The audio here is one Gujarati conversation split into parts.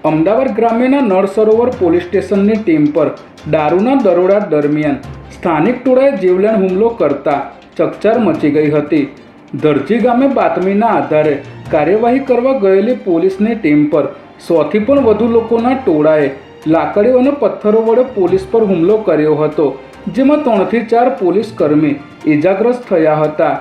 અમદાવાદ ગ્રામ્યના નળ સરોવર પોલીસ સ્ટેશનની ટીમ પર દારૂના દરોડા દરમિયાન સ્થાનિક ટોળાએ જીવલેણ હુમલો કરતા ચકચાર મચી ગઈ હતી। દરજી ગામે બાતમીના આધારે કાર્યવાહી કરવા ગયેલી પોલીસની ટીમ પર 100થી પણ વધુ લોકોના ટોળાએ લાકડીઓ અને પથ્થરો વડે પોલીસ પર હુમલો કર્યો હતો, જેમાં 3થી 4 પોલીસ કર્મી ઇજાગ્રસ્ત થયા હતા।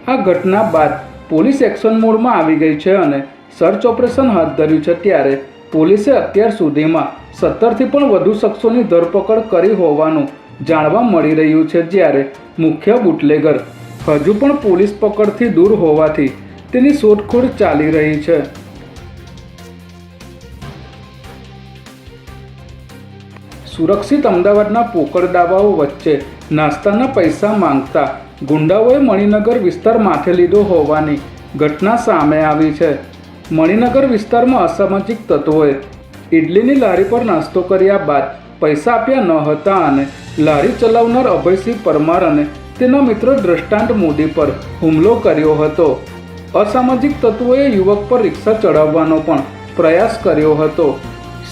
આ ઘટના બાદ પોલીસ એક્શન મોડમાં આવી ગઈ છે અને સર્ચ ઓપરેશન હાથ ધર્યું છે। ત્યારે પોલીસે અત્યાર સુધીમાં 17થી પણ વધુ શખ્સોની ધરપકડ કરી હોવાનું જાણવા મળી રહ્યું છે, જ્યારે મુખ્ય બુટલેગર હજુ પણ પોલીસ પકડથી દૂર હોવાથી તેની શોધખોળ ચાલી રહી છે। સુરક્ષિત અમદાવાદના પોકળદાવાઓ વચ્ચે નાસ્તાના પૈસા માંગતા ગુંડાઓએ મણિનગર વિસ્તાર માથે લીધો હોવાની ઘટના સામે આવી છે। મણિનગર વિસ્તારમાં અસામાજિક તત્વોએ ઇડલીની લારી પર નાસ્તો કર્યા બાદ પૈસા આપ્યા ન હતા અને લારી ચલાવનાર અભયસિંહ પરમાર અને તેના મિત્ર દ્રષ્ટાંત મોદી પર હુમલો કર્યો હતો। અસામાજિક તત્વોએ યુવક પર રિક્ષા ચડાવવાનો પણ પ્રયાસ કર્યો હતો।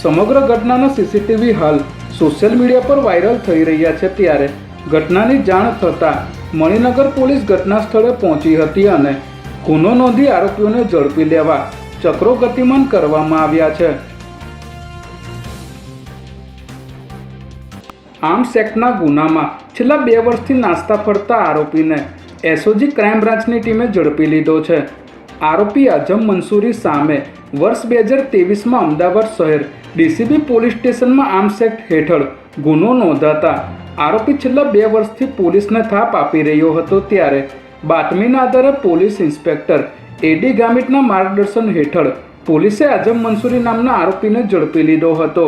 સમગ્ર ઘટનાના સીસીટીવી હાલ સોશિયલ મીડિયા પર વાયરલ થઈ રહ્યા છે। ત્યારે ઘટનાની જાણ થતાં મણિનગર પોલીસ ઘટના સ્થળે પહોંચી હતી અને ગુનો નોંધી આરોપીઓને ઝડપી લેવા ચક્રો ગતિમાન કરવામાં આવ્યા છે। આર્મ્સ એક્ટના ગુનામાં છેલ્લા 2 વર્ષથી નાસ્તા ફરતા આરોપીને એસઓજી ક્રાઇમ બ્રાન્ચની ટીમે ઝડપી લીધો છે। આરોપી આઝમ મંસૂરી સામે વર્ષ 2023માં અમદાવાદ શહેર ડીસીબી પોલીસ સ્ટેશનમાં આર્મ્સ એક્ટ હેઠળ ગુનો નોંધાતા આરોપી છેલ્લા 2 વર્ષથી પોલીસને થાપ આપી રહ્યો હતો। ત્યારે બાતમીના આધારે પોલીસ ઇન્સ્પેક્ટર એડી ગામિતના માર્ગદર્શન હેઠળ પોલીસે આઝમ મંસૂરી નામના આરોપીને ઝડપી લીધો હતો।